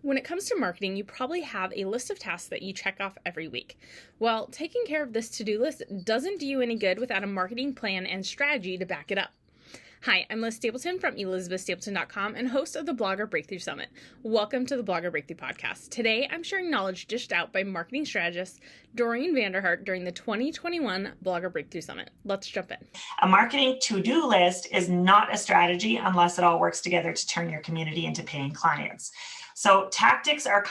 When it comes to marketing, you probably have a list of tasks that you check off every week. Well, taking care of this to-do list doesn't do you any good without a marketing plan and strategy to back it up. Hi, I'm Liz Stapleton from elizabethstapleton.com and host of the Blogger Breakthrough Summit. Welcome to the Blogger Breakthrough Podcast. Today, I'm sharing knowledge dished out by marketing strategist Doreen Vanderhart during the 2021 Blogger Breakthrough Summit. Let's jump in. A marketing to-do list is not a strategy unless it all works together to turn your community into paying clients. So tactics are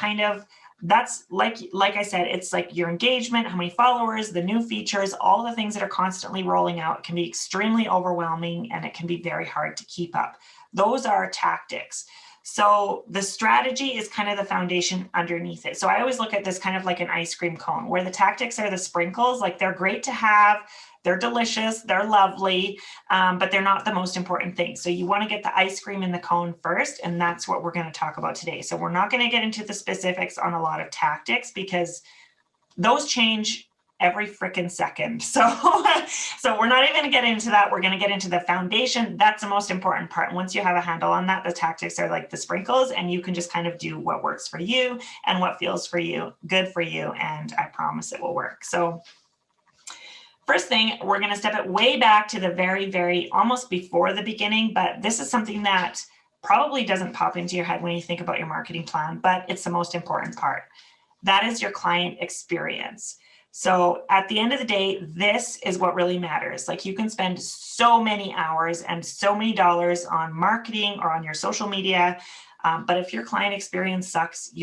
that's like I said, it's like your engagement, how many followers, the new features, all the things that are constantly rolling out can be extremely overwhelming and it can be very hard to keep up. Those are tactics. So the strategy is kind of the foundation underneath it. So I always look at this kind of like an ice cream cone where the tactics are the sprinkles. Like they're great to have, they're delicious, they're lovely, but they're not the most important thing. So you want to get the ice cream in the cone first, and that's what we're going to talk about today. So we're not going to get into the specifics on a lot of tactics because those change every freaking second. So we're not even going to get into that. We're going to get into the foundation. That's the most important part. Once you have a handle on that, the tactics are like the sprinkles, and you can just kind of do what works for you and what feels for you, good for you. And I promise it will work. So first thing, we're going to step it way back to the very almost before the beginning, but this is something that probably doesn't pop into your head when you think about your marketing plan, but it's the most important part. That is your client experience. So at the end of the day, this is what really matters. Like you can spend so many hours and so many dollars on marketing or on your social media, but if your client experience sucks,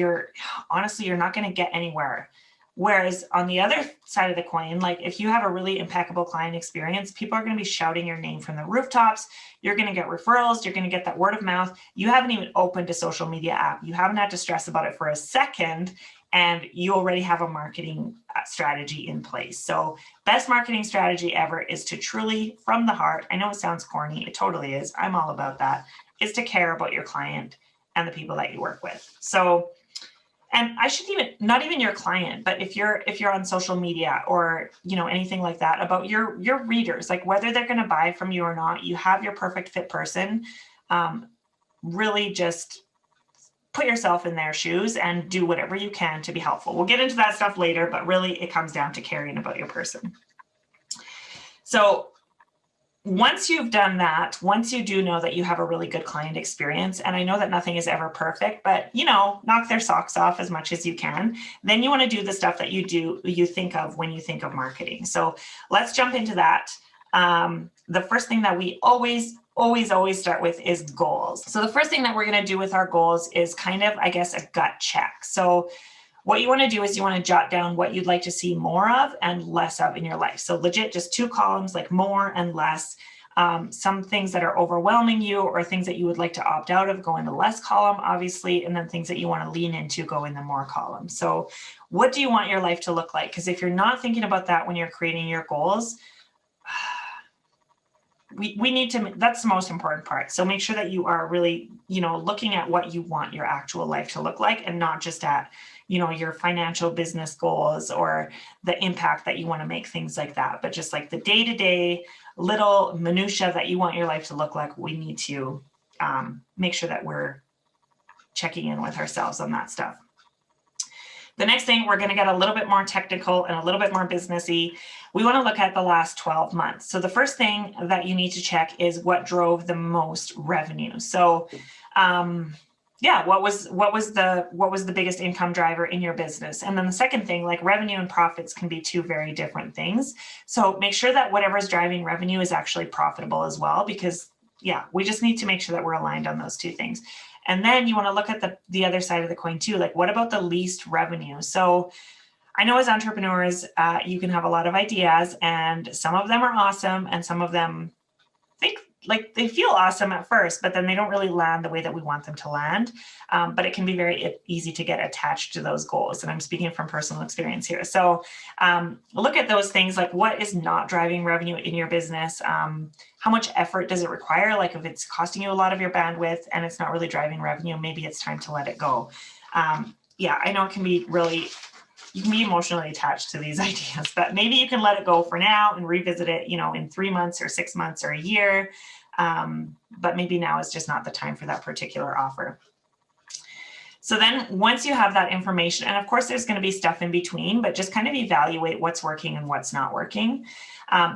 honestly, you're not going to get anywhere. Whereas on the other side of the coin, like if you have a really impeccable client experience, people are going to be shouting your name from the rooftops. You're going to get referrals. You're going to get that word of mouth. You haven't even opened a social media app. You haven't had to stress about it for a second, and you already have a marketing strategy in place. So best marketing strategy ever is to truly, from the heart, I know it sounds corny, it totally is, I'm all about that, is to care about your client and the people that you work with. So, and I should not even your client, but if you're on social media or, anything like that, about your readers, like whether they're going to buy from you or not, you have your perfect fit person. Really just put yourself in their shoes and do whatever you can to be helpful. We'll get into that stuff later, but really it comes down to caring about your person. So once you've done that, once you do know that you have a really good client experience, and I know that nothing is ever perfect, but knock their socks off as much as you can, then you want to do the stuff that you think of when you think of marketing. So let's jump into that. The first thing that we always start with is goals. So the first thing that we're going to do with our goals is kind of, I guess, a gut check. So what you want to do is you want to jot down what you'd like to see more of and less of in your life. So legit, just 2 columns, like more and less. Some things that are overwhelming you or things that you would like to opt out of go in the less column, obviously, and then things that you want to lean into go in the more column. So what do you want your life to look like? Because if you're not thinking about that when you're creating your goals, we need to, that's the most important part. So make sure that you are really, looking at what you want your actual life to look like and not just at, your financial business goals or the impact that you want to make, things like that, but just like the day-to-day little minutia that you want your life to look like. We need to make sure that we're checking in with ourselves on that stuff. The next thing, we're going to get a little bit more technical and a little bit more businessy. We want to look at the last 12 months. So the first thing that you need to check is what drove the most revenue. So what was the biggest income driver in your business? And then the second thing, like revenue and profits can be 2 very different things. So make sure that whatever is driving revenue is actually profitable as well, because we just need to make sure that we're aligned on those 2 things. And then you want to look at the other side of the coin too, like what about the least revenue? So I know as entrepreneurs, you can have a lot of ideas and some of them are awesome and some of them they feel awesome at first, but then they don't really land the way that we want them to land. But it can be very easy to get attached to those goals. And I'm speaking from personal experience here. So look at those things, like what is not driving revenue in your business? How much effort does it require? Like if it's costing you a lot of your bandwidth and it's not really driving revenue, maybe it's time to let it go. I know it can be you can be emotionally attached to these ideas, but maybe you can let it go for now and revisit it, in 3 months or 6 months or a year. But maybe now is just not the time for that particular offer. So then once you have that information, and of course there's going to be stuff in between, but just kind of evaluate what's working and what's not working.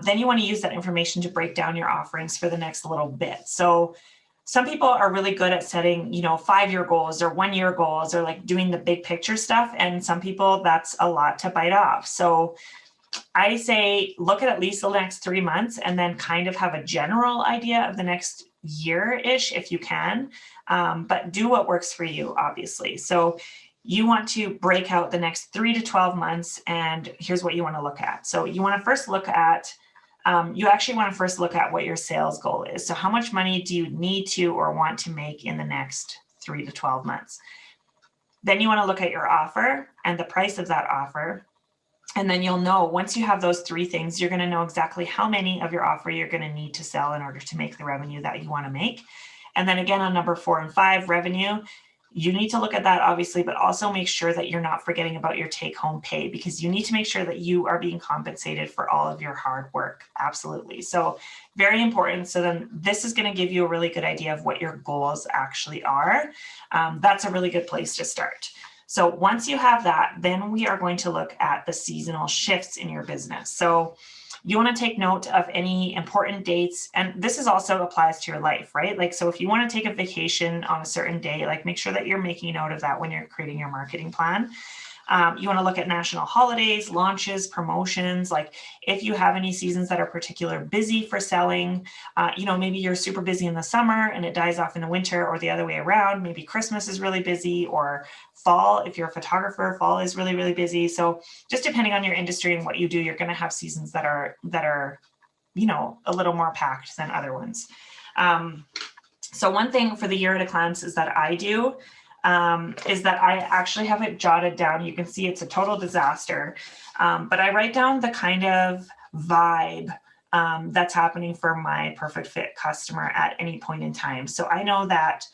Then you want to use that information to break down your offerings for the next little bit. So some people are really good at setting, 5-year goals or 1-year goals or like doing the big picture stuff. And some people, that's a lot to bite off. So I say look at least the next 3 months and then kind of have a general idea of the next year-ish if you can, but do what works for you, obviously. So you want to break out the next 3 to 12 months, and here's what you want to look at. So you want to first look at, what your sales goal is. So how much money do you need to or want to make in the next 3 to 12 months? Then you want to look at your offer and the price of that offer. And then you'll know, once you have those 3 things, you're going to know exactly how many of your offer you're going to need to sell in order to make the revenue that you want to make. And then again, on number 4 and 5, revenue, you need to look at that obviously, but also make sure that you're not forgetting about your take-home pay, because you need to make sure that you are being compensated for all of your hard work. Absolutely. So very important. So then this is going to give you a really good idea of what your goals actually are. That's a really good place to start. So once you have that, then we are going to look at the seasonal shifts in your business. So you want to take note of any important dates. And this is also applies to your life, right? Like, so if you want to take a vacation on a certain day, like make sure that you're making note of that when you're creating your marketing plan. You want to look at national holidays, launches, promotions. Like if you have any seasons that are particularly busy for selling, maybe you're super busy in the summer and it dies off in the winter, or the other way around. Maybe Christmas is really busy, or fall, if you're a photographer, fall is really, really busy. So just depending on your industry and what you do, you're going to have seasons that are, a little more packed than other ones. So one thing for the year at a glance is that I do, is that I actually have it jotted down. You can see it's a total disaster, but I write down the kind of vibe that's happening for my perfect fit customer at any point in time. So I know that,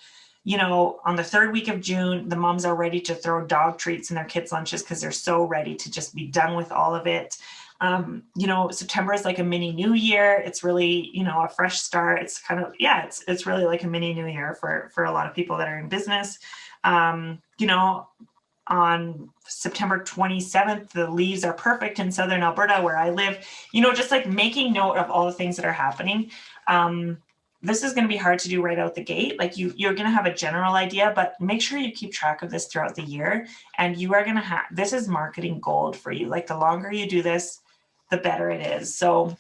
on the 3rd week of June, the moms are ready to throw dog treats in their kids' lunches because they're so ready to just be done with all of it. September is like a mini new year. It's really, a fresh start. It's kind of, it's really like a mini new year for a lot of people that are in business. On September 27th, the leaves are perfect in Southern Alberta where I live, just like making note of all the things that are happening. This is going to be hard to do right out the gate. Like you're going to have a general idea, but make sure you keep track of this throughout the year. And you are going to have, this is marketing gold for you. Like the longer you do this, the better it is. So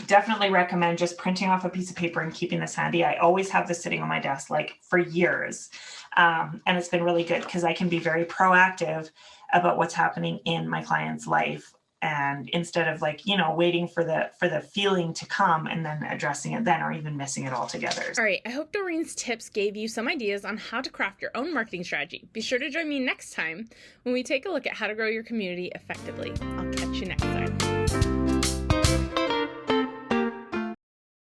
definitely recommend just printing off a piece of paper and keeping this handy. I always have this sitting on my desk like for years. And it's been really good because I can be very proactive about what's happening in my client's life. And instead of waiting for the feeling to come and then addressing it then, or even missing it altogether. All right. I hope Doreen's tips gave you some ideas on how to craft your own marketing strategy. Be sure to join me next time when we take a look at how to grow your community effectively. I'll catch you next time.